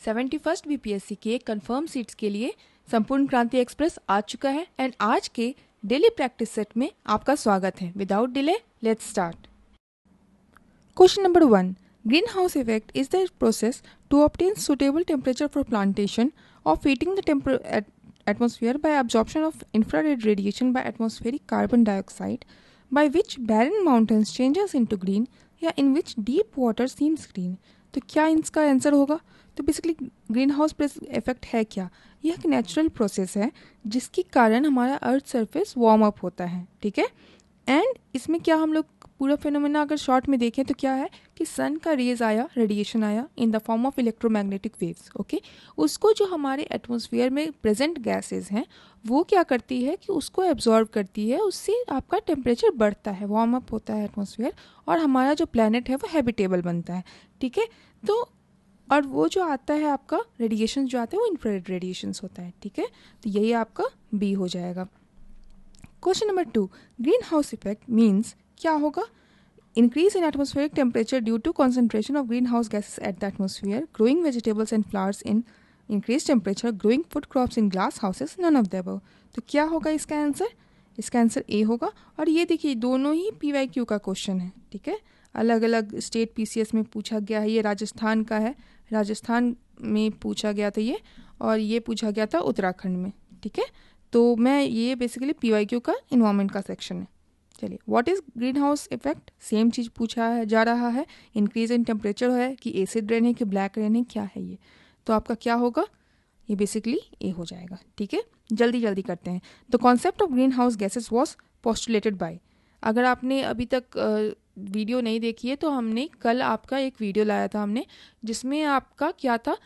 71st BPSC के confirm seats के लिए संपूर्ण क्रांति एक्सप्रेस आ चुका है एंड आज के डेली प्रैक्टिस सेट में आपका स्वागत है। Without delay let's start. Question number 1, greenhouse effect is the process to obtain suitable temperature for plantation of heating the atmosphere by absorption of infrared radiation by atmospheric carbon dioxide, by which barren mountains changes into green या in which deep water seems green। तो क्या इसका answer होगा? तो basically green house effect है क्या? यह एक नेचुरल प्रोसेस है जिसके कारण हमारा अर्थ सरफेस वार्म अप होता है, ठीक है। एंड इसमें क्या हम लोग पूरा फिनोमेना अगर शॉर्ट में देखें तो क्या है कि सन का रेज आया, रेडिएशन आया in the form of electromagnetic waves, okay. उसको जो हमारे एटमॉस्फेयर में प्रेजेंट गैसेस हैं वो क्या करती है कि उसको एब्जॉर्ब करती है, उससे आपका टेम्परेचर बढ़ता है, वार्म अप होता है एटमॉस्फेयर और हमारा जो प्लैनेट है वो हैबिटेबल बनता है, ठीक है। तो और वो जो आता है आपका रेडिएशन जो आता है वो इंफ्रारेड रेडिएशंस होता है, ठीक है। तो यही आपका बी हो जाएगा। Question number 2, greenhouse effect means क्या होगा? Increase in atmospheric temperature due to concentration of greenhouse gases at the atmosphere, growing vegetables and flowers in increase temperature, growing food crops in glass houses, none of the above. तो क्या होगा इसका answer? इसका answer A होगा। और ये देखिए दोनों ही PYQ का क्वेश्चन है, ठीक है। अलग अलग स्टेट PCS में पूछा गया है। ये राजस्थान का है, राजस्थान में पूछा गया था ये, और ये पूछा गया था उत्तराखंड में, ठीक है। तो मैं ये बेसिकली PYQ का इन्वायरमेंट का सेक्शन है। चलिए, what is greenhouse effect? Same चीज़ पूछा है जा रहा है। इंक्रीज इन टेम्परेचर है कि एसिड रेन है कि ब्लैक रेन है, क्या है ये? तो आपका क्या होगा? ये बेसिकली ए हो जाएगा, ठीक है। जल्दी जल्दी करते हैं। The concept of greenhouse gases was postulated by, अगर आपने अभी तक वीडियो नहीं देखी है तो हमने कल आपका एक वीडियो लाया था हमने, जिसमें आपका क्या था,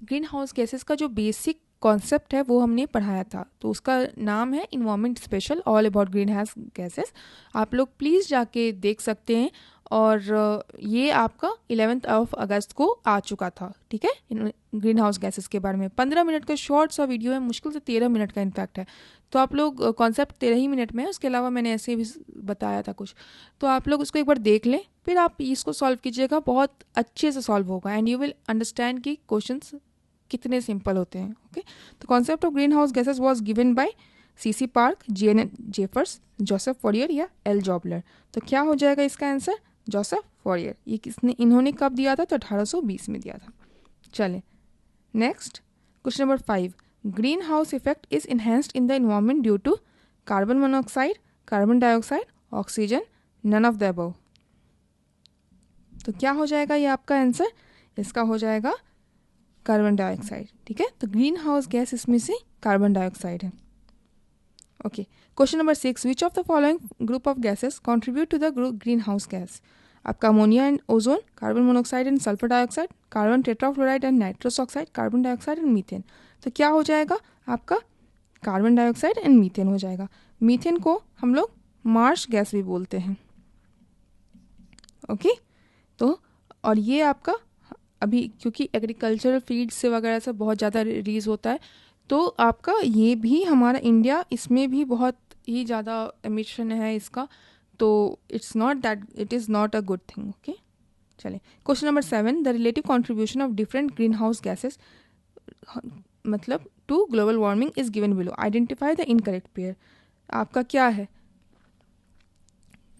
ग्रीन हाउस गैसेस का जो बेसिक कॉन्सेप्ट है वो हमने पढ़ाया था। तो उसका नाम है environment special all about green house gases. आप लोग प्लीज़ जाके देख सकते हैं। और ये आपका 11 अगस्त को आ चुका था, ठीक है। ग्रीन हाउस गैसेस के बारे में 15 मिनट का शॉर्ट सा वीडियो है, मुश्किल से 13 मिनट का इनफैक्ट है। तो आप लोग कॉन्सेप्ट 13 ही मिनट में है, उसके अलावा मैंने ऐसे भी बताया था कुछ। तो आप लोग उसको एक बार देख लें, फिर आप इसको सॉल्व कीजिएगा, बहुत अच्छे से सॉल्व होगा एंड यू विल अंडरस्टैंड कि क्वेश्चंस कितने सिंपल होते हैं, ओके। तो concept of greenhouse gases was given by CC park, JN Jeffers, Joseph फॉरियर या L जॉबलर। तो क्या हो जाएगा इसका आंसर? जोसेफ फॉरियर। ये इन्होंने कब दिया था? तो 1820 में दिया था। चले next, question number 5, greenhouse effect is enhanced in the environment due to carbon monoxide, carbon dioxide, oxygen, none of the above. तो क्या हो जाएगा ये आपका आंसर? इसका हो जाएगा कार्बन डाइऑक्साइड, ठीक है। तो ग्रीन हाउस गैस इसमें से कार्बन डाइऑक्साइड है, okay. Question number 6, which of the following group of gases contribute to the greenhouse gas? आपका ammonia and ozone, carbon monoxide and sulphur dioxide, carbon tetrafluoride and nitrous oxide, carbon dioxide and methane. तो क्या हो जाएगा आपका? Carbon dioxide and methane हो जाएगा। Methane को हम लोग मार्श गैस भी बोलते हैं, ओके। तो और ये आपका अभी क्योंकि एग्रीकल्चरल फीड्स से वगैरह से बहुत ज़्यादा रिलीज होता है, तो आपका ये भी हमारा इंडिया, इसमें भी बहुत ही ज़्यादा एमिशन है इसका। तो it's not a good thing, okay. चले question number 7, the relative contribution of different greenhouse gases मतलब to global warming is given below, identify the incorrect pair. आपका क्या है?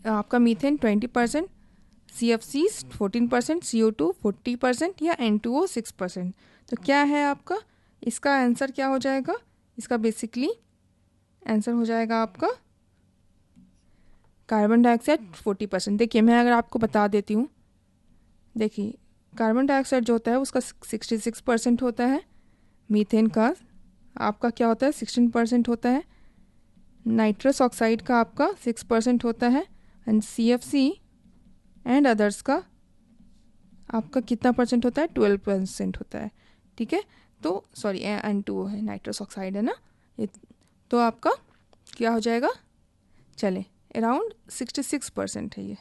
आपका मीथेन 20%, CFC 14%, CO2 40% या N2O 6%। तो क्या है आपका? इसका आंसर क्या हो जाएगा? इसका बेसिकली आंसर हो जाएगा आपका कार्बन डाइऑक्साइड 40%। देखिए मैं अगर आपको बता देती हूँ, देखिए कार्बन डाइऑक्साइड जो होता है उसका 66% होता है, मीथेन का आपका क्या होता है 16% होता है, नाइट्रस ऑक्साइड का आपका 6% होता है एंड CFC एंड अदर्स का आपका कितना परसेंट होता है? 12% होता है, ठीक है। तो सॉरी N2O है, नाइट्रस ऑक्साइड है ना ये। तो आपका क्या हो जाएगा? चले अराउंड 66% है ये।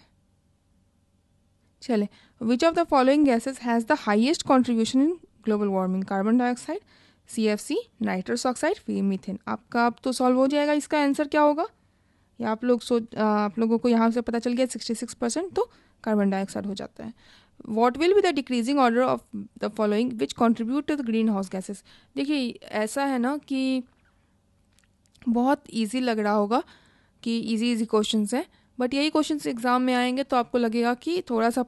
चले, विच of the following gases has the highest contribution in global warming? Carbon dioxide, CFC, nitrous oxide, फिर मीथेन। आपका अब तो सॉल्व हो जाएगा। इसका आंसर क्या होगा? या आप लोगों को यहाँ से पता चल गया 66%, तो कार्बन डाइऑक्साइड हो जाता है। What will be the decreasing order of the following which contribute to the greenhouse gases. देखिए ऐसा है ना कि बहुत ईजी लग रहा होगा कि इजी क्वेश्चंस हैं, बट यही क्वेश्चंस एग्ज़ाम में आएंगे तो आपको लगेगा कि थोड़ा सा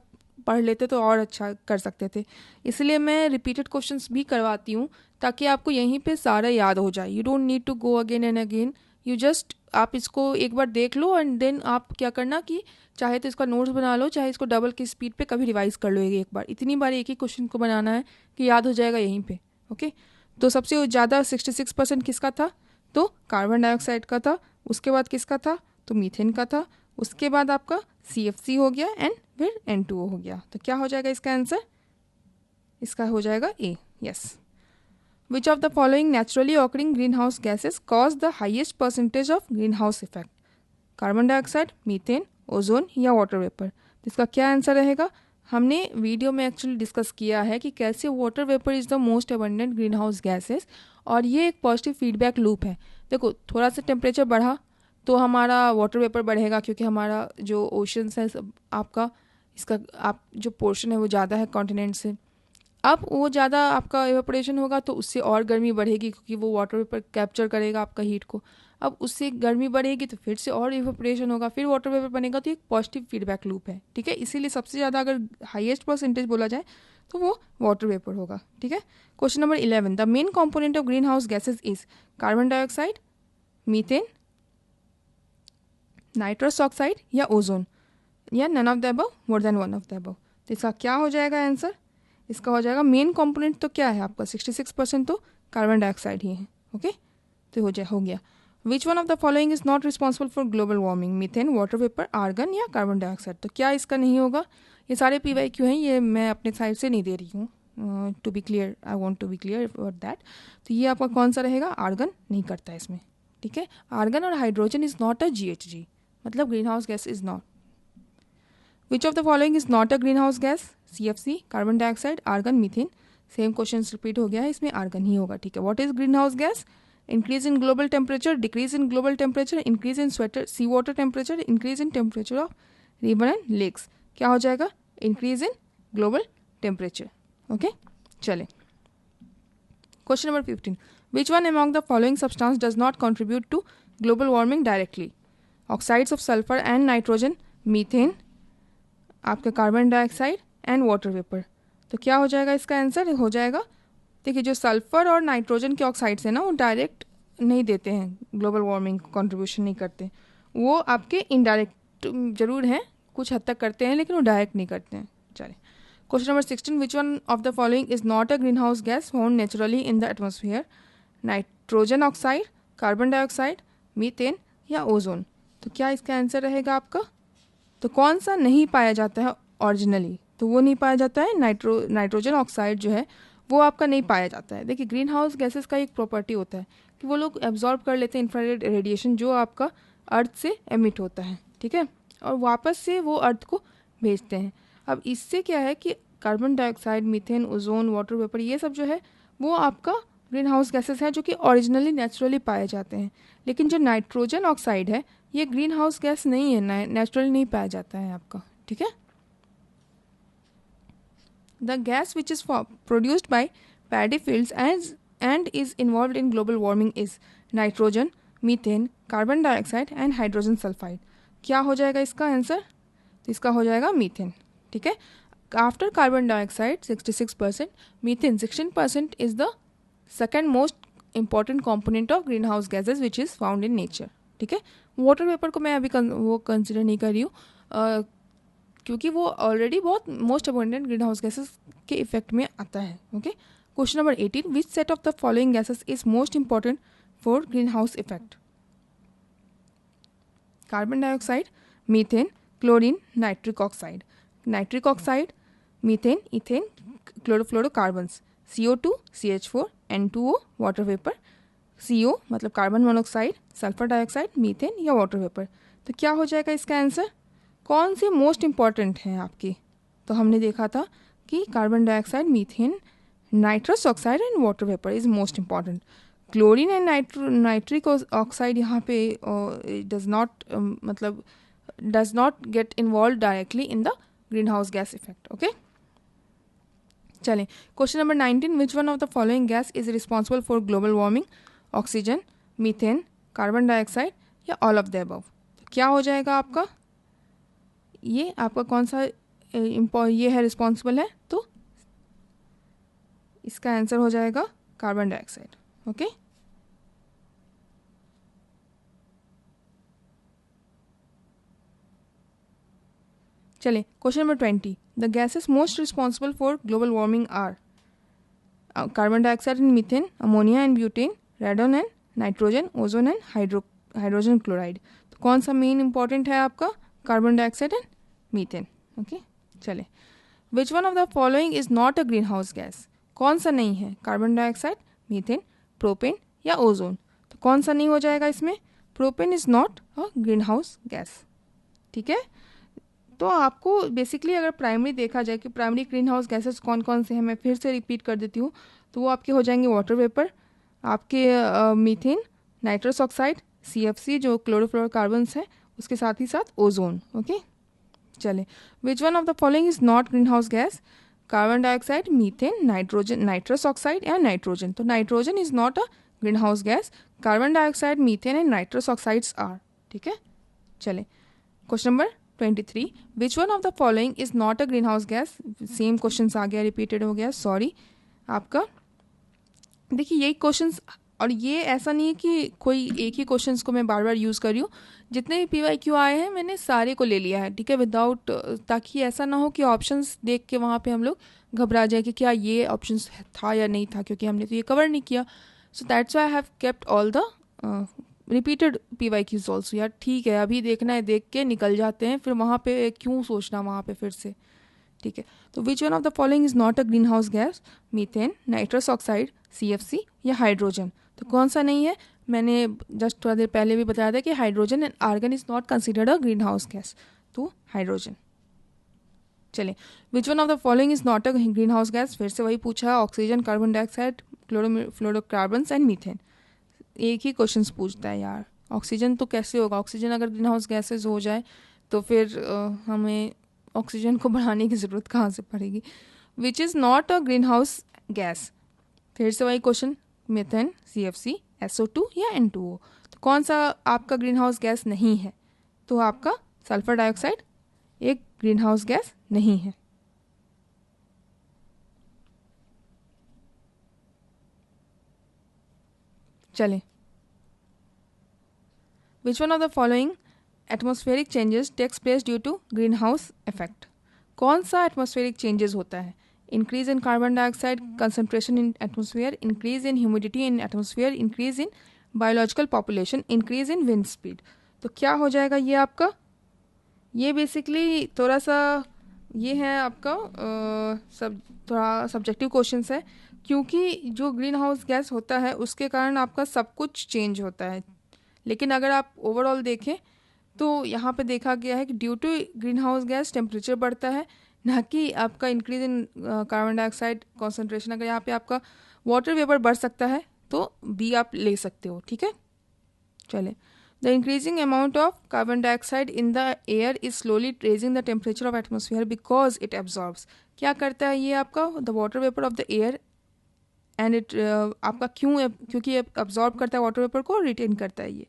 पढ़ लेते तो और अच्छा कर सकते थे। इसलिए मैं रिपीटेड क्वेश्चंस भी करवाती हूँ ताकि आपको यहीं पे सारा याद हो जाए। You don't need to go again and again, you just आप इसको एक बार देख लो एंड देन आप क्या करना कि चाहे तो इसका नोट्स बना लो, चाहे इसको डबल की स्पीड पे कभी रिवाइज कर लो एक बार। इतनी बार एक ही क्वेश्चन को बनाना है कि याद हो जाएगा यहीं पे। ओके, तो सबसे ज़्यादा 66% किसका था? तो कार्बन डाइऑक्साइड का था। उसके बाद किसका था? तो मीथेन का था। उसके बाद आपका CFC हो गया एंड फिर N2O हो गया। तो क्या हो जाएगा इसका आंसर? इसका हो जाएगा A. Yes. Which of the following naturally occurring greenhouse gases cause the highest percentage of greenhouse effect? Carbon dioxide, methane, ozone या वाटर वेपर? तो इसका क्या आंसर रहेगा? हमने वीडियो में एक्चुअली डिस्कस किया है कि कैसे water vapour is the most abundant green house gases, और ये एक पॉजिटिव फीडबैक लूप है। देखो थोड़ा सा टेम्परेचर बढ़ा तो हमारा वाटर वेपर बढ़ेगा, क्योंकि हमारा जो ओशंस है आपका इसका आप जो पोर्शन है वो ज़्यादा है कॉन्टिनेंट से। अब वो ज़्यादा आपका एवेपोरेशन होगा तो उससे और गर्मी बढ़ेगी, क्योंकि वो वाटर वेपर कैप्चर करेगा आपका हीट को। अब उससे गर्मी बढ़ेगी तो फिर से और एवेपोरेशन होगा, फिर वाटर वेपर बनेगा। तो एक पॉजिटिव फीडबैक लूप है, ठीक है। इसीलिए सबसे ज़्यादा अगर हाईएस्ट परसेंटेज बोला जाए तो वो वाटर वेपर होगा, ठीक है। Question number 11, the main component of greenhouse gases is carbon dioxide, methane, nitrous oxide या ओजोन, या none of the above, more than one of the above. तो इसका क्या हो जाएगा आंसर? इसका हो जाएगा मेन कंपोनेंट तो क्या है आपका 66% तो कार्बन डाइऑक्साइड ही है। ओके, तो हो गया। Which one of the following is not responsible for global warming? Methane, water vapour, argon या कार्बन डाइऑक्साइड? तो क्या इसका नहीं होगा? ये सारे PYQ हैं, ये मैं अपने साइड से नहीं दे रही हूँ। To be clear, I want to be clear about that. तो ये आपका कौन सा रहेगा? आर्गन नहीं करता है इसमें, ठीक है। आर्गन और hydrogen is not a GHG, मतलब greenhouse gas is not. Which of the following is not a greenhouse gas? CFC, carbon dioxide, argon, methane. Same question repeat हो गया है, इसमें आर्गन ही होगा, ठीक है। What is greenhouse gas? Increase in global temperature, decrease in global temperature, increase in sea water temperature, increase in temperature of river and lakes. क्या हो जाएगा? Increase in global temperature. Okay, चले question number 15, which one among the following substance does not contribute to global warming directly? Oxides of sulphur and nitrogen, methane, आपका carbon dioxide and water vapour. तो क्या हो जाएगा इसका answer? हो जाएगा, देखिए जो सल्फर और नाइट्रोजन के ऑक्साइड्स हैं ना, वो डायरेक्ट नहीं देते हैं, ग्लोबल वार्मिंग को कंट्रीब्यूशन नहीं करते। वो आपके इनडायरेक्ट जरूर हैं, कुछ हद तक करते हैं, लेकिन वो डायरेक्ट नहीं करते हैं। चलिए question number 16, which one of the following is not a greenhouse gas found naturally in the atmosphere? Nitrogen oxide, carbon dioxide, methane या ओजोन? तो क्या इसका आंसर रहेगा आपका? तो कौन सा नहीं पाया जाता है ओरिजिनली? तो वो नहीं पाया जाता है नाइट्रोजन ऑक्साइड जो है वो आपका नहीं पाया जाता है। देखिए ग्रीन हाउस गैसेस का एक प्रॉपर्टी होता है कि वो लोग एब्जॉर्ब कर लेते हैं इंफ्रारेड रेडिएशन जो आपका अर्थ से एमिट होता है, ठीक है, और वापस से वो अर्थ को भेजते हैं। अब इससे क्या है कि carbon dioxide, methane, ozone, water vapour, ये सब जो है वो आपका ग्रीन हाउस गैसेस हैं जो कि ओरिजिनली नेचुरली पाए जाते हैं। लेकिन जो नाइट्रोजन ऑक्साइड है ये ग्रीन हाउस गैस नहीं है, नेचुरली नहीं पाया जाता है आपका, ठीक है। The gas which is produced by paddy fields and is involved in global warming is nitrogen, methane, carbon dioxide and hydrogen sulphide. क्या हो जाएगा इसका आंसर? इसका हो जाएगा मीथेन, ठीक है। After carbon dioxide 66%, methane 16% is the second most important component of greenhouse gases which is found in nature, ठीक है। वाटर वेपर को मैं अभी वो कंसिडर नहीं कर रही हूँ क्योंकि वो ऑलरेडी बहुत most abundant green house gases के इफेक्ट में आता है। Okay, question number 18, which set of the following gases is most important for green house effect? Carbon dioxide, methane, chlorine, nitric oxide, methane, ethane, chlorofluorocarbons, CO2, CH4, N2O, water vapour, CO मतलब carbon monoxide, sulphur dioxide, methane या water vapour. तो क्या हो जाएगा इसका answer? कौन सी most important है आपकी? तो हमने देखा था कि carbon dioxide, methane, nitrous oxide and water vapour is most important. Chlorine and nitric oxide यहाँ पे does not get involve directly in the greenhouse gas effect. Okay, चलें, question number 19, which one of the following gas is responsible for global warming? Oxygen, methane, carbon dioxide या all of the above? तो क्या हो जाएगा आपका, ये आपका कौन सा ये है रिस्पॉन्सिबल है? तो इसका आंसर हो जाएगा कार्बन डाइऑक्साइड। ओके, चलिए question number 20, the gases most responsible for global warming are carbon dioxide and methane, ammonia and butane, radon and nitrogen, ozone and hydrogen chloride. तो कौन सा मेन इंपॉर्टेंट है आपका? Carbon dioxide and methane. Okay, चले, which one of the following is not a greenhouse gas? कौन सा नहीं है? कार्बन डाइऑक्साइड, मीथेन, प्रोपेन या ओजोन? तो कौन सा नहीं हो जाएगा इसमें? Propane is not a greenhouse gas. ठीक है, तो आपको बेसिकली अगर प्राइमरी देखा जाए कि प्राइमरी ग्रीन हाउस गैसेस कौन कौन से हैं, मैं फिर से रिपीट कर देती हूँ, तो वो आपके हो जाएंगे वाटर वेपर, आपके मीथेन, नाइट्रस ऑक्साइड, CFC जो क्लोरोफ्लोरोकार्बन्स है, उसके साथ ही साथ ओजोन। ओके, चले, which one of the following is not greenhouse gas? Carbon dioxide, methane, nitrogen, nitrous oxide या नाइट्रोजन? तो nitrogen is not a greenhouse gas, carbon dioxide, methane and nitrous oxides are. ठीक है, चले, question number 23, which one of the following is not a greenhouse gas? Same question आ गया, repeated हो गया, sorry आपका। देखिए यही questions, और ये ऐसा नहीं है कि कोई एक ही क्वेश्चंस को मैं बार बार यूज़ कर रही हूँ, जितने भी PYQ आए हैं मैंने सारे को ले लिया है। ठीक है, विदाउट, ताकि ऐसा ना हो कि ऑप्शंस देख के वहाँ पे हम लोग घबरा जाए कि क्या ये ऑप्शंस था या नहीं था, क्योंकि हमने तो ये कवर नहीं किया। So that's why I have kept all the repeated PYQs also. यार ठीक है, अभी देखना है, देख के निकल जाते हैं, फिर वहाँ पे क्यों सोचना वहाँ पे फिर से। ठीक है, तो विच one of the following is not a greenhouse gas? Methane, nitrous oxide, CFC या हाइड्रोजन? तो कौन सा नहीं है? मैंने जस्ट थोड़ा देर पहले भी बताया था कि hydrogen and argon is not considered a greenhouse gas, तो हाइड्रोजन। चलिए, which one of the following is not a greenhouse gas? फिर से वही पूछा है, oxygen, carbon dioxide, fluorocarbons and methane. एक ही क्वेश्चन पूछता है यार, ऑक्सीजन तो कैसे होगा? ऑक्सीजन अगर ग्रीन हाउस गैसेज हो जाए तो फिर हमें ऑक्सीजन को बढ़ाने की ज़रूरत कहाँ से पड़ेगी? Which is not a greenhouse gas? फिर से वही क्वेश्चन, मीथेन, CFC, SO2 या N2O? तो कौन सा आपका ग्रीन हाउस गैस नहीं है? तो आपका सल्फर डाइऑक्साइड एक ग्रीन हाउस गैस नहीं है। चलें, which one of the following atmospheric changes takes place due to greenhouse effect? कौन सा एटमॉस्फेरिक चेंजेस होता है? Increase in carbon dioxide concentration in atmosphere, increase in humidity in atmosphere, increase in biological population, increase in wind speed? तो क्या हो जाएगा ये आपका? ये बेसिकली थोड़ा सा ये है आपका सब थोड़ा सब्जेक्टिव क्वेश्चंस है, क्योंकि जो ग्रीन हाउस गैस होता है उसके कारण आपका सब कुछ चेंज होता है। लेकिन अगर आप ओवरऑल देखें तो यहाँ पे देखा गया है कि due to greenhouse gas temperature बढ़ता है, ना कि आपका increase in carbon dioxide concentration. अगर यहाँ पे आपका वाटर वेपर बढ़ सकता है तो भी आप ले सकते हो। ठीक है, चले, the increasing amount of carbon dioxide in the air is slowly raising the temperature of atmosphere because it absorbs. क्या करता है ये आपका? The water vapour of the air and it आपका क्योंकि ये अब्जॉर्ब करता है वाटर वेपर को, रिटेन करता है ये।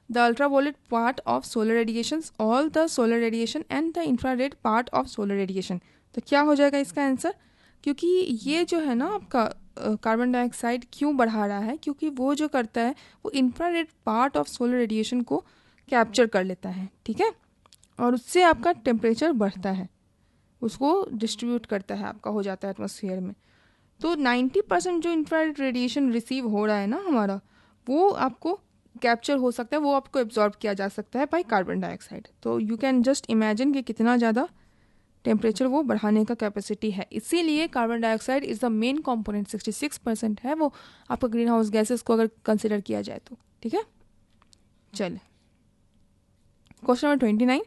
The ultraviolet part of solar radiations, all the solar radiation and the infrared part of solar radiation। तो क्या हो जाएगा इसका आंसर? क्योंकि ये जो है ना आपका कार्बन डाइऑक्साइड क्यों बढ़ा रहा है? क्योंकि वो जो करता है वो infrared part of solar radiation को कैप्चर कर लेता है। ठीक है, और उससे आपका टेम्परेचर बढ़ता है, उसको डिस्ट्रीब्यूट करता है, आपका हो जाता है एटमॉस्फेयर में। तो 90% जो इंफ्रारेड रेडिएशन रिसीव हो रहा है ना हमारा, वो आपको कैप्चर हो सकता है, वो आपको एब्जॉर्ब किया जा सकता है बाय कार्बन डाइऑक्साइड। तो यू कैन जस्ट इमेजिन कि कितना ज़्यादा टेम्परेचर वो बढ़ाने का कैपेसिटी है। इसीलिए carbon dioxide is the main component, 66% है वो आपका ग्रीन हाउस गैसेस को अगर कंसिडर किया जाए तो। ठीक है, चल, question number 29,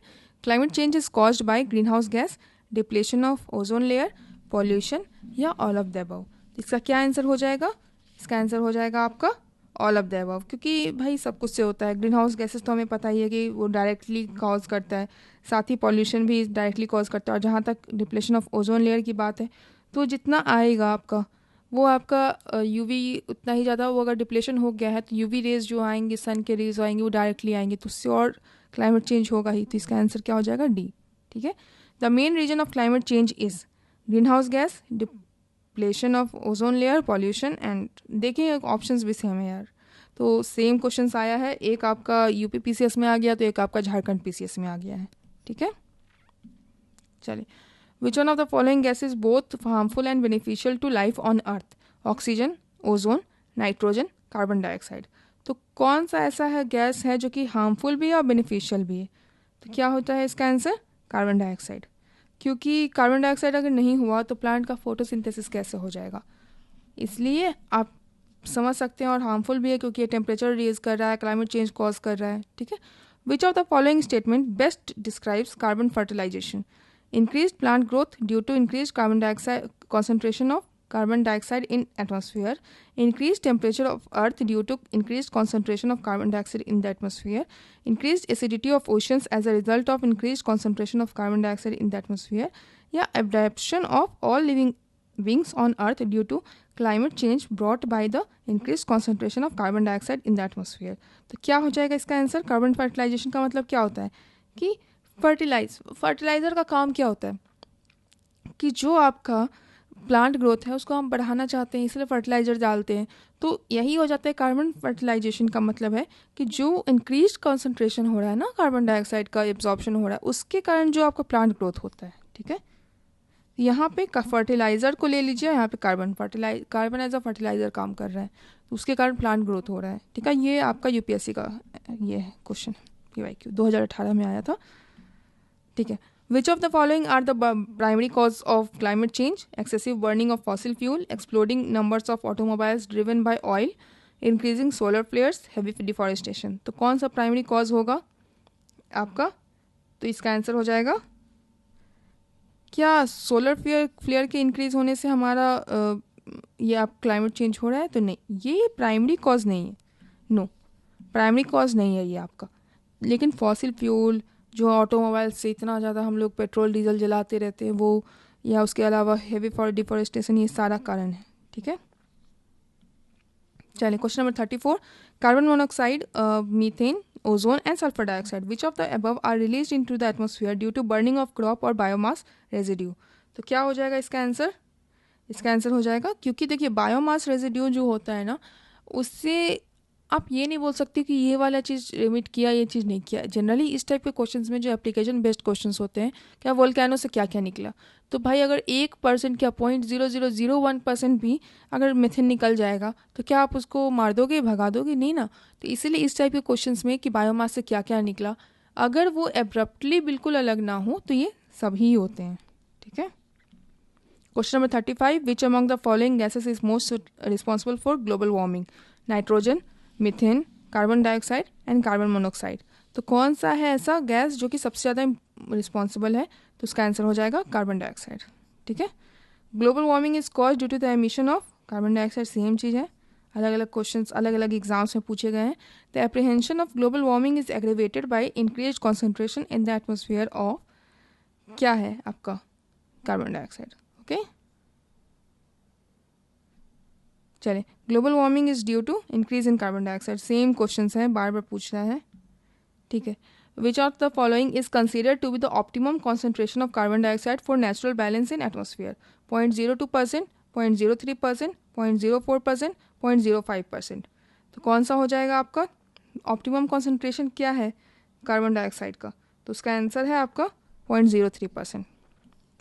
climate change is caused by green house gas, depletion of ozone layer, pollution या ऑल ऑफ द अबव? इसका क्या आंसर हो जाएगा? इसका आंसर हो जाएगा आपका ऑल ऑफ द अबव, क्योंकि भाई सब कुछ से होता है। ग्रीन हाउस गैसेस तो हमें पता ही है कि वो डायरेक्टली कॉज करता है, साथ ही पॉल्यूशन भी डायरेक्टली कॉज करता है। और जहाँ तक डिप्लेशन ऑफ ओजोन लेयर की बात है, तो जितना आएगा आपका वो आपका यूवी उतना ही ज़्यादा, वो अगर डिप्लेशन हो गया है तो यूवी रेज जो आएंगे, सन के रेज आएंगे, वो डायरेक्टली आएंगे, तो उससे और क्लाइमेट चेंज होगा ही। तो इसका आंसर क्या हो जाएगा? डी। ठीक है। The main reason of climate change is greenhouse gas, depletion of ozone layer, pollution and, देखिए ऑप्शंस भी सेम है यार, तो सेम क्वेश्चंस आया है। एक आपका यूपी पीसीएस में आ गया, तो एक आपका झारखंड पीसीएस में आ गया है। ठीक है, चलिए। Which one of the following gas is both harmful and beneficial to life on earth? Oxygen, ozone, nitrogen, carbon dioxide. तो कौन सा ऐसा है गैस है जो कि हार्मफुल भी है और बेनिफिशियल भी है? तो क्या होता है इसका आंसर? Carbon dioxide. क्योंकि कार्बन डाइऑक्साइड अगर नहीं हुआ तो प्लांट का फोटोसिंथेसिस कैसे हो जाएगा? इसलिए आप समझ सकते हैं, और हार्मफुल भी है क्योंकि ये टेम्परेचर रेज कर रहा है, क्लाइमेट चेंज कॉज कर रहा है। ठीक है। Which of the following statement best describes carbon fertilisation? Increase plant growth due to increase carbon dioxide concentration of carbon dioxide in atmosphere, increased temperature of earth due to increased concentration of carbon dioxide in the atmosphere, increased acidity of oceans as a result of increased concentration of carbon dioxide in the atmosphere, या adaptation of all living beings on earth due to climate change brought by the increased concentration of carbon dioxide in the atmosphere। तो क्या हो जाएगा इसका answer? Carbon fertilisation का मतलब क्या होता है कि फर्टिलाइजर का काम क्या होता है कि जो आपका प्लांट ग्रोथ है उसको हम बढ़ाना चाहते हैं, इसलिए फर्टिलाइजर डालते हैं। तो यही हो जाता है कार्बन फर्टिलाइजेशन का मतलब है कि जो इंक्रीज कॉन्सेंट्रेशन हो रहा है ना, कार्बन डाइऑक्साइड का एब्जॉर्प्शन हो रहा है, उसके कारण जो आपका प्लांट ग्रोथ होता है। ठीक है, यहाँ पे फर्टिलाइजर को ले लीजिए, यहाँ पे कार्बन एज अ फर्टिलाइजर काम कर रहा है, तो उसके कारण प्लांट ग्रोथ हो रहा है। ठीक है, ये आपका यूपीएससी का ये है क्वेश्चन, PYQ 2018 में आया था। ठीक है। Which of the following are the primary cause of climate change? Excessive burning of fossil fuel, exploding numbers of automobiles driven by oil, increasing solar flares, heavy deforestation। तो कौन सा प्राइमरी कॉज होगा आपका? तो इसका आंसर हो जाएगा क्या? सोलर फ्लेयर के इंक्रीज होने से हमारा ये आप क्लाइमेट चेंज हो रहा है? तो नहीं, ये प्राइमरी कॉज नहीं है। नो, प्राइमरी कॉज नहीं है ये आपका। लेकिन फॉसिल फ्यूल, जो ऑटोमोबाइल से इतना ज़्यादा हम लोग पेट्रोल डीजल जलाते रहते हैं वो, या उसके अलावा हेवी फॉर डिफॉरेस्टेशन, ये सारा कारण है। ठीक है, चलिए question number 34। Carbon monoxide, methane, ozone and sulphur dioxide, which of the above are release into the atmosphere due to burning of crop और बायोमास रेजिड्यू? तो क्या हो जाएगा इसका आंसर? इसका आंसर हो जाएगा, क्योंकि देखिए बायोमास रेजिड्यू जो होता है ना, उससे आप ये नहीं बोल सकते कि ये वाला चीज़ एमिट किया, ये चीज़ नहीं किया। जनरली इस टाइप के क्वेश्चंस में जो एप्लीकेशन बेस्ड क्वेश्चंस होते हैं, क्या वोल्केनो से क्या क्या निकला, तो भाई अगर 1% क्या 0.0001% भी अगर मिथेन निकल जाएगा तो क्या आप उसको मार दोगे, भगा दोगे? नहीं ना। तो इसीलिए इस टाइप के क्वेश्चंस में कि बायोमास से क्या क्या निकला, अगर वो एब्रप्टली बिल्कुल अलग ना हो तो ये सभी होते हैं। ठीक है, question number 35। Which among the following gases is most responsible for global warming? Nitrogen, methane, carbon dioxide and carbon monoxide. तो कौन सा है ऐसा गैस जो कि सबसे ज़्यादा रिस्पॉन्सिबल है? तो उसका आंसर हो जाएगा कार्बन डाइऑक्साइड। ठीक है, global warming is cause due to the emission of carbon dioxide, same चीज़ है, अलग अलग क्वेश्चंस अलग अलग एग्जाम्स में पूछे गए हैं। The apprehension of global warming is aggravated by increase concentration in the atmosphere of, क्या है आपका? Carbon dioxide. ओके, चले, global warming is due to increase in carbon dioxide, same question है, बार बार पूछ रहा है। ठीक है, which of the following is considered to be the optimum concentration of carbon dioxide for natural balance in atmosphere? 0.02%, 0.03%, 0.04%, 0.05%। तो कौन सा हो जाएगा आपका? ऑप्टिमम कॉन्सेंट्रेशन क्या है कार्बन डाइऑक्साइड का? तो उसका आंसर है आपका 0.03%।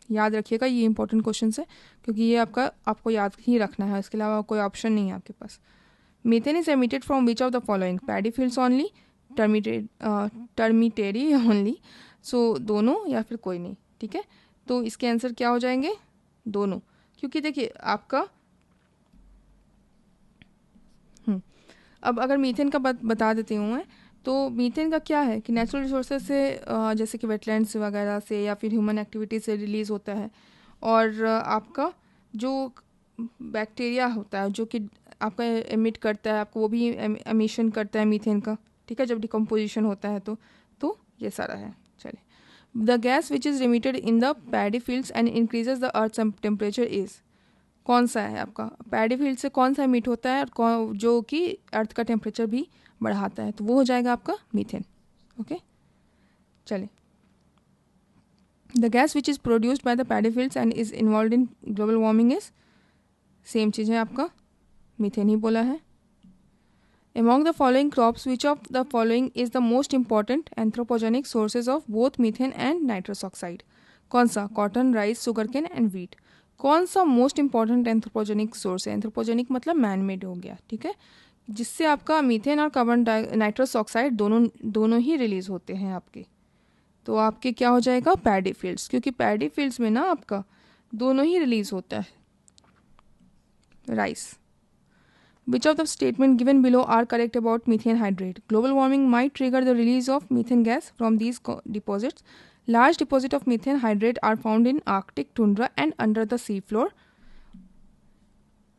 याद रखिएगा, ये इंपॉर्टेंट क्वेश्चन है क्योंकि ये आपको याद ही रखना है, इसके अलावा कोई ऑप्शन नहीं है आपके पास। Methane is emitted from which of the following? Paddy fields only, termitary only, so दोनों या फिर कोई नहीं। ठीक है, तो इसके आंसर क्या हो जाएंगे? दोनों, क्योंकि देखिए आपका अब अगर मीथेन का बता देती हूँ मैं, तो मीथेन का क्या है कि नेचुरल रिसोर्सेज से जैसे कि वेटलैंड्स वगैरह से या फिर ह्यूमन एक्टिविटी से रिलीज़ होता है। और आपका जो बैक्टीरिया होता है जो कि आपका एमिट करता है, आपको वो भी एमिशन करता है मीथेन का, ठीक है, जब डिकम्पोजिशन होता है तो ये सारा है। चलिए, the gas which is emitted in the paddy fields and increases the earth temperature is, कौन सा है आपका? पैडी फील्ड से कौन सा एमिट होता है और जो कि अर्थ का टेम्परेचर भी बढ़ाता है, तो वो हो जाएगा आपका मीथेन। ओके, चलिए, the gas which is produced by the paddy fields and is involve in global warming is, same चीज़ है आपका, मीथेन ही बोला है। Among the following crops, which of the following is the most important anthropogenic sources of both methane and nitrous oxide? कौन सा? Cotton, rice, sugarcane and wheat. कौन सा most important anthropogenic source है? एंथ्रोपोजेनिक मतलब man made हो गया, ठीक है, जिससे आपका मीथेन और कार्बन नाइट्रस ऑक्साइड दोनों ही रिलीज होते हैं आपके। तो आपके क्या हो जाएगा? पैडी फील्ड्स, क्योंकि पैडी फील्ड्स में ना आपका दोनों ही रिलीज होता है। Rice. Which of the statement given below are correct about methane hydrate? Global warming might trigger the release of methane gas from these deposits. Large deposits of methane hydrate are found in Arctic tundra and under the sea floor.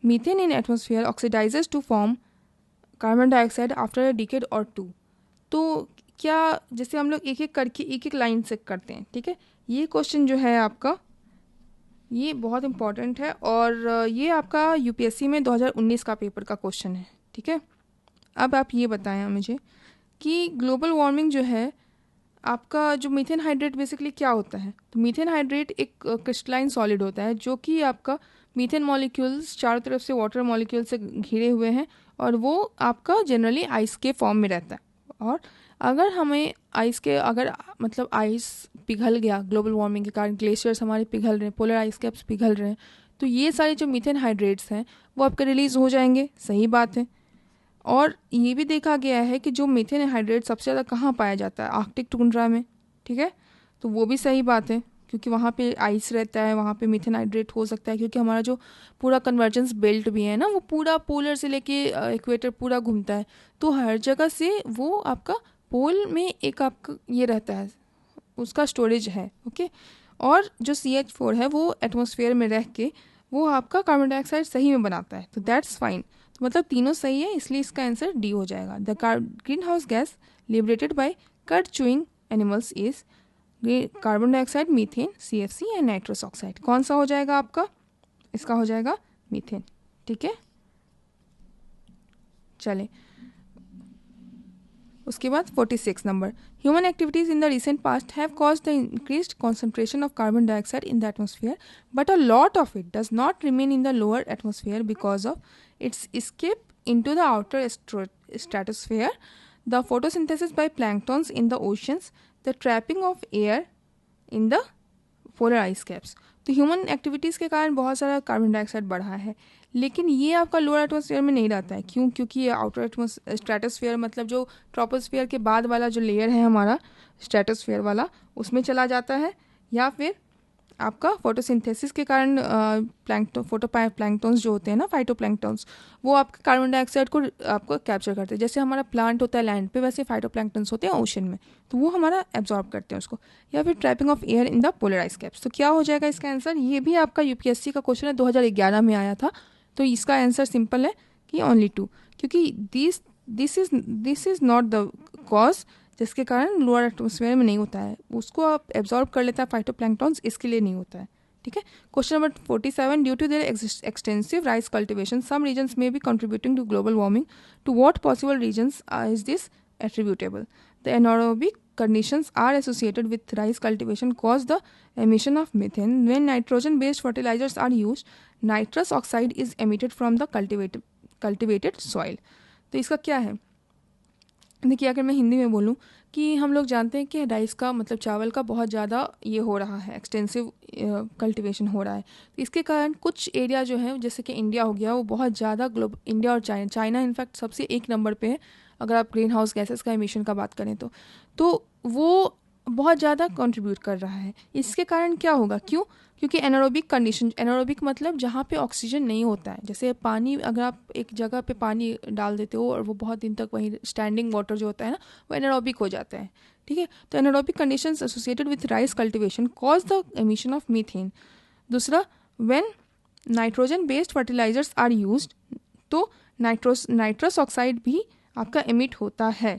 Methane in atmosphere oxidizes to form carbon dioxide after a decade or two. तो क्या जैसे हम लोग एक एक करके एक एक लाइन से करते हैं, ठीक है, ये क्वेश्चन जो है आपका ये बहुत इंपॉर्टेंट है और ये आपका यूपीएससी में 2019 का पेपर का क्वेश्चन है, ठीक है। अब आप ये बताएं मुझे कि ग्लोबल वार्मिंग जो है आपका, जो मीथेन हाइड्रेट बेसिकली क्या होता है? तो मीथेन हाइड्रेट एक क्रिस्टलाइन सॉलिड होता है जो कि आपका मीथेन मॉलिक्यूल्स चारों तरफ से वाटर मॉलिक्यूल से घिरे हुए हैं और वो आपका जनरली आइस के फॉर्म में रहता है। और अगर हमें मतलब आइस पिघल गया ग्लोबल वार्मिंग के कारण, ग्लेशियर्स हमारे पिघल रहे हैं, पोलर आइस कैप्स पिघल रहे हैं, तो ये सारे जो मीथेन हाइड्रेट्स हैं वो आपके रिलीज़ हो जाएंगे, सही बात है। और ये भी देखा गया है कि जो मीथेन हाइड्रेट सबसे ज़्यादा कहाँ पाया जाता है? आर्कटिक टुंड्रा में, ठीक है, तो वो भी सही बात है क्योंकि वहाँ पे आइस रहता है, वहाँ पे मीथेन हाइड्रेट हो सकता है क्योंकि हमारा जो पूरा कन्वर्जेंस बेल्ट भी है ना, वो पूरा पोलर से लेके इक्वेटर पूरा घूमता है, तो हर जगह से वो आपका पोल में एक आपका ये रहता है, उसका स्टोरेज है। ओके, और जो CH4 है वो एटमॉस्फेयर में रह के वो आपका कार्बन डाइऑक्साइड सही में बनाता है, तो दैट्स फाइन। तो मतलब तीनों सही है, इसलिए इसका आंसर डी हो जाएगा। The greenhouse gas liberated bye cut chewing animals is carbon dioxide, methane, CFC and nitrous oxide. कौन सा हो जाएगा आपका? इसका हो जाएगा मीथेन, ठीक है। चले उसके बाद 46 number, human activities in the recent past have caused the increased concentration of carbon dioxide in the atmosphere but a lot of it does not remain in the lower atmosphere because of its escape into the outer stratosphere, the photosynthesis by planktons in the oceans, the trapping of air in the polar ice caps। तो human activities के कारण बहुत सारा carbon dioxide बढ़ा है, लेकिन ये आपका लोअर एटमॉस्फेयर में नहीं रहता है। क्यों? क्योंकि ये आउटर स्ट्रेटोस्फेयर मतलब जो ट्रोपोस्फेयर के बाद वाला जो लेयर है हमारा स्ट्रेटोस्फेयर वाला, उसमें चला जाता है, या फिर आपका फोटोसिंथेसिस के कारण प्लैंक्टन्स जो होते हैं ना, फाइटोप्लैंक्टन्स, वो आपके कार्बन डाइऑक्साइड को आपको कैप्चर करते हैं। जैसे हमारा प्लांट होता है लैंड पे, वैसे फाइटोप्लैंक्टन्स होते हैं ओशन में, तो वो हमारा एब्जॉर्ब करते हैं उसको। या फिर trapping of air in the polar ice caps. तो क्या हो जाएगा इसका आंसर? ये भी आपका यूपीएससी का क्वेश्चन है, 2011 में आया था। तो इसका आंसर सिंपल है कि ओनली 2, क्योंकि this is not the cause जिसके कारण लोअर एटमॉस्फेयर में नहीं होता है, उसको आप एब्जॉर्ब कर लेता है फाइटोप्लैंक्टन्स, इसके लिए नहीं होता है, ठीक है। Question number 47, due to their extensive rice cultivation some regions may be contributing to global warming, to what possible reasons is this attributable? The anaerobic conditions are associated with rice cultivation cause the emission of methane. When nitrogen based fertilizers are used, nitrous oxide is emitted from the cultivated soil। तो इसका क्या है? देखिए, अगर मैं हिंदी में बोलूँ कि हम लोग जानते हैं कि राइस का मतलब चावल का बहुत ज़्यादा ये हो रहा है, एक्सटेंसिव कल्टीवेशन हो रहा है, तो इसके कारण कुछ एरिया जो है जैसे कि इंडिया हो गया, वो बहुत ज़्यादा इंडिया और चाइना इनफैक्ट सबसे 1 नंबर पे है अगर आप ग्रीन हाउस गैसेस का एमिशन का बात करें तो वो बहुत ज़्यादा कंट्रीब्यूट कर रहा है। इसके कारण क्या होगा? क्योंकि एनारोबिक कंडीशन, एनारोबिक मतलब जहाँ पे ऑक्सीजन नहीं होता है, जैसे पानी, अगर आप एक जगह पे पानी डाल देते हो और वो बहुत दिन तक वहीं स्टैंडिंग वाटर जो होता है ना, वो एनारोबिक हो जाता है, ठीक है। तो anaerobic conditions associated with rice cultivation cause the emission of methane. दूसरा, when nitrogen based fertilisers are used, तो नाइट्रस ऑक्साइड भी आपका एमिट होता है।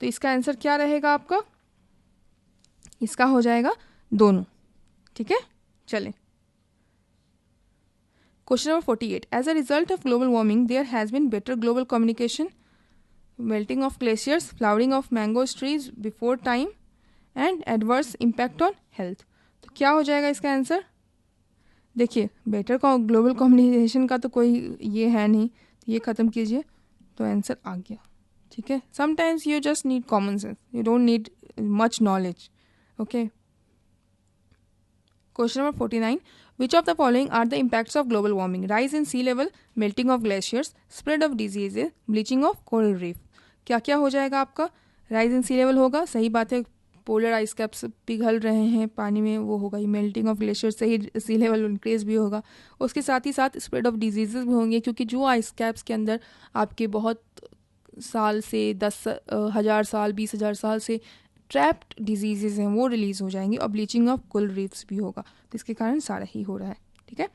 तो इसका आंसर क्या रहेगा आपका? इसका हो जाएगा दोनों। ठीक है, चलें। Question number 48, as a result of global warming there has been better global communication, melting of glaciers, flowering of mango trees before time and adverse impact on health. तो क्या हो जाएगा इसका आंसर? देखिए, बेटर ग्लोबल कम्युनिकेशन का तो कोई ये है नहीं, ये ख़त्म कीजिए तो आंसर आ गया। ठीक है, sometimes you just need common sense, you don't need much knowledge. Okay, question number 49, which of the following are the impacts of global warming? Rise in sea level, melting of glaciers, spread of diseases, bleaching of coral reef. क्या क्या हो जाएगा आपका? Rise in sea level होगा, सही बात है, polar ice caps पिघल रहे हैं पानी में, वो होगा। ये मेल्टिंग ऑफ ग्लेशियर से ही सी लेवल इंक्रीज भी होगा। उसके साथ ही साथ स्प्रेड ऑफ डिजीजेज भी होंगे, क्योंकि जो आइस कैप्स के अंदर आपके बहुत साल से 10,000 साल 20,000 साल से ट्रैप्ड डिजीजेज हैं वो रिलीज हो जाएंगे, और ब्लीचिंग ऑफ कोरल रीफ्स भी होगा। तो इसके कारण सारा ही हो रहा है। ठीक है,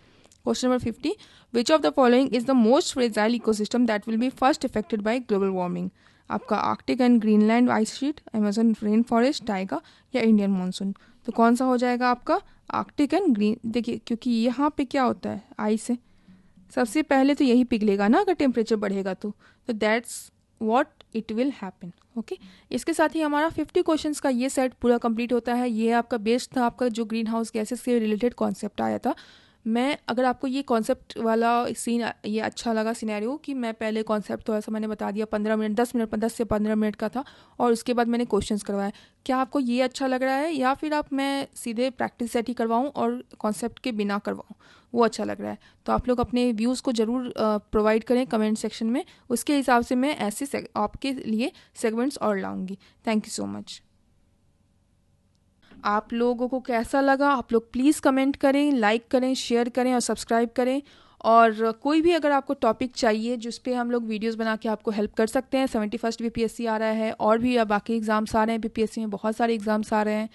question number 50, which of the following is the most fragile ecosystem that will be first affected by global warming? आपका Arctic and Greenland ice sheet, Amazon rain forest, taiga या इंडियन मानसून। तो कौन सा हो जाएगा आपका? Arctic and green. देखिए, क्योंकि यहाँ पे क्या होता है, आइस है, सबसे पहले तो यही पिघलेगा ना अगर टेम्परेचर बढ़ेगा तो that's what it will happen. Okay, इसके साथ ही हमारा 50 क्वेश्चंस का ये सेट पूरा कंप्लीट होता है। ये आपका बेस्ड था, आपका जो ग्रीन हाउस गैसेस से रिलेटेड कॉन्सेप्ट आया था। मैं अगर आपको ये कॉन्सेप्ट वाला सीन ये अच्छा लगा सिनेरियो, कि मैं पहले कॉन्सेप्ट थोड़ा सा मैंने बता दिया, 15 मिनट 10 से 15 मिनट का था, और उसके बाद मैंने क्वेश्चंस करवाए। क्या आपको ये अच्छा लग रहा है, या फिर आप मैं सीधे प्रैक्टिस सेट ही करवाऊँ और कॉन्सेप्ट के बिना करवाऊँ, वो अच्छा लग रहा है? तो आप लोग अपने व्यूज़ को ज़रूर प्रोवाइड करें कमेंट सेक्शन में, उसके हिसाब से मैं ऐसे आपके लिए सेगमेंट्स और लाऊंगी। Thank you so much. आप लोगों को कैसा लगा आप लोग प्लीज़ कमेंट करें, लाइक करें, शेयर करें और सब्सक्राइब करें। और कोई भी अगर आपको टॉपिक चाहिए जिस पे हम लोग वीडियोस बना के आपको हेल्प कर सकते हैं। 71st बीपीएससी आ रहा है, और भी बाकी एग्ज़ाम्स आ रहे हैं, बीपीएससी में बहुत सारे एग्ज़ाम्स आ रहे हैं,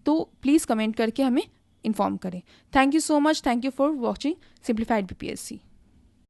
तो प्लीज़ कमेंट करके हमें इन्फॉर्म करें। Thank you so much, thank you for watching simplified BPSC.